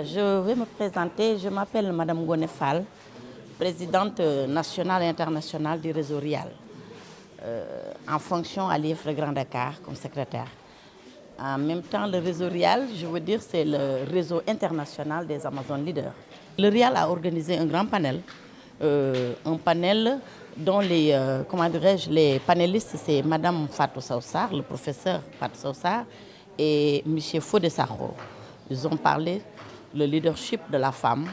Je vais me présenter. Je m'appelle Madame Ngoné Fall, présidente nationale et internationale du réseau RIAL, en fonction à l'IFRE Grand Dakar comme secrétaire. En même temps, le réseau RIAL, je veux dire, c'est le réseau international des Amazon Leaders. Le RIAL a organisé un grand panel, dont les panélistes, c'est Madame Fatou Sawsar, le professeur Fatou Sawsar, et M. Fodé Sakho. Ils ont parlé le leadership de la femme,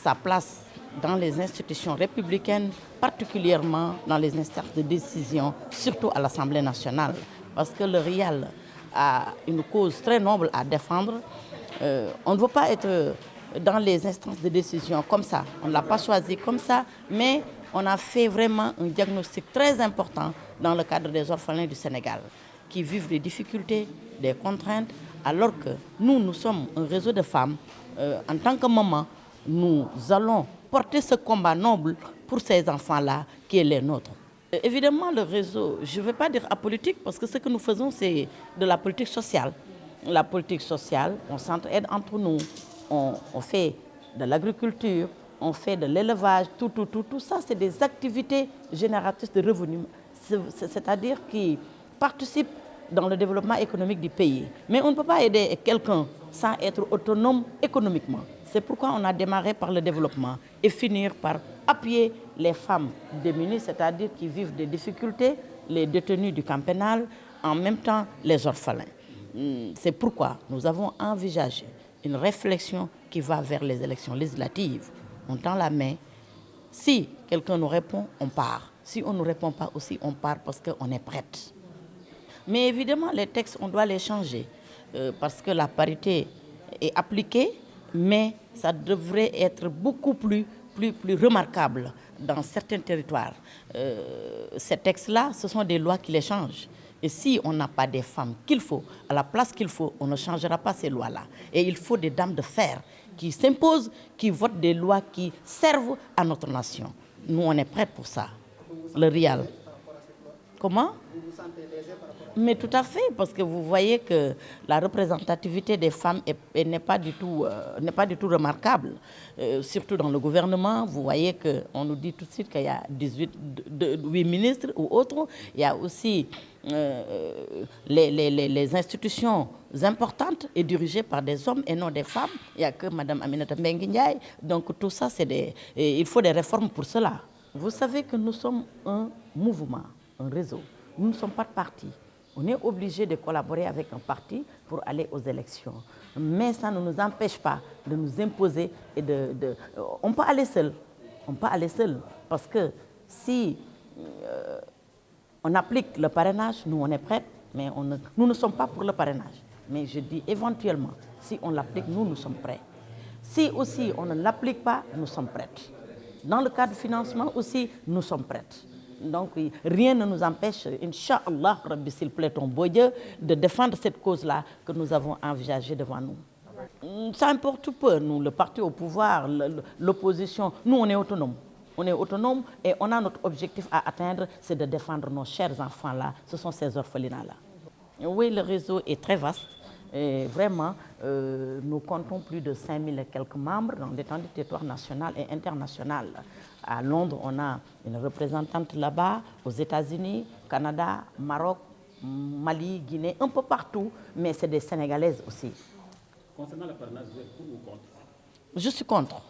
sa place dans les institutions républicaines, particulièrement dans les instances de décision, surtout à l'Assemblée nationale. Parce que le RIAL a une cause très noble à défendre. On ne veut pas être dans les instances de décision comme ça. On ne l'a pas choisi comme ça, mais on a fait vraiment un diagnostic très important dans le cadre des orphelins du Sénégal, qui vivent des difficultés, des contraintes, alors que nous sommes un réseau de femmes. En tant que maman, nous allons porter ce combat noble pour ces enfants-là qui est les nôtres. Évidemment, le réseau, je ne vais pas dire apolitique, parce que ce que nous faisons, c'est de la politique sociale. La politique sociale, on s'entraide entre nous, on fait de l'agriculture, on fait de l'élevage, tout ça, c'est des activités génératrices de revenus, c'est-à-dire qui participent dans le développement économique du pays. Mais on ne peut pas aider quelqu'un sans être autonome économiquement. C'est pourquoi on a démarré par le développement et finir par appuyer les femmes démunies, c'est-à-dire qui vivent des difficultés, les détenus du camp pénal, en même temps les orphelins. C'est pourquoi nous avons envisagé une réflexion qui va vers les élections législatives. On tend la main. Si quelqu'un nous répond, on part. Si on ne nous répond pas aussi, on part parce qu'on est prête. Mais évidemment, les textes, on doit les changer parce que la parité est appliquée, mais ça devrait être beaucoup plus remarquable dans certains territoires. Ces textes-là, ce sont des lois qui les changent. Et si on n'a pas des femmes qu'il faut, à la place qu'il faut, on ne changera pas ces lois-là. Et il faut des dames de fer qui s'imposent, qui votent des lois qui servent à notre nation. Nous, on est prêts pour ça. Le RIAL. Comment? Mais tout à fait, parce que vous voyez que la représentativité des femmes n'est pas du tout remarquable. Surtout dans le gouvernement, vous voyez qu'on nous dit tout de suite qu'il y a 8 ministres ou autres. Il y a aussi les institutions importantes et dirigées par des hommes et non des femmes. Il n'y a que Mme Aminata Mbengue Ndiaye. Donc tout ça, il faut des réformes pour cela. Vous savez que nous sommes un mouvement, un réseau. Nous ne sommes pas de parti. On est obligé de collaborer avec un parti pour aller aux élections. Mais ça ne nous empêche pas de nous imposer et on peut aller seul. On peut aller seul. Parce que si on applique le parrainage, nous on est prêts, mais nous ne sommes pas pour le parrainage. Mais je dis éventuellement, si on l'applique, nous sommes prêts. Si aussi on ne l'applique pas, nous sommes prêts. Dans le cadre du financement aussi, nous sommes prêts. Donc rien ne nous empêche, Inch'Allah, Rabbi, s'il plaît ton beau Dieu, de défendre cette cause-là que nous avons envisagée devant nous. Ça importe peu, nous, le parti au pouvoir, l'opposition, nous on est autonomes. On est autonome et on a notre objectif à atteindre, c'est de défendre nos chers enfants-là, ce sont ces orphelinats-là. Oui, le réseau est très vaste. Et vraiment, nous comptons plus de 5000 et quelques membres dans l'étendue du territoire national et international. À Londres, on a une représentante là-bas, aux États-Unis, Canada, Maroc, Mali, Guinée, un peu partout, mais c'est des Sénégalaises aussi. Concernant le parrainage, vous êtes pour ou contre? Je suis contre.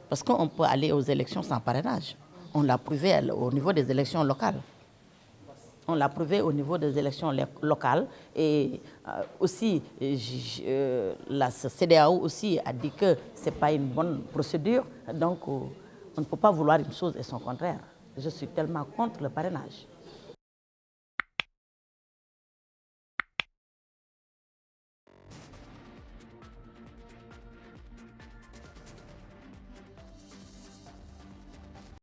Parce qu'on peut aller aux élections sans parrainage. On l'a prouvé au niveau des élections locales. On l'a prouvé au niveau des élections locales et aussi la CEDEAO aussi a dit que ce n'est pas une bonne procédure. Donc on ne peut pas vouloir une chose et son contraire. Je suis tellement contre le parrainage.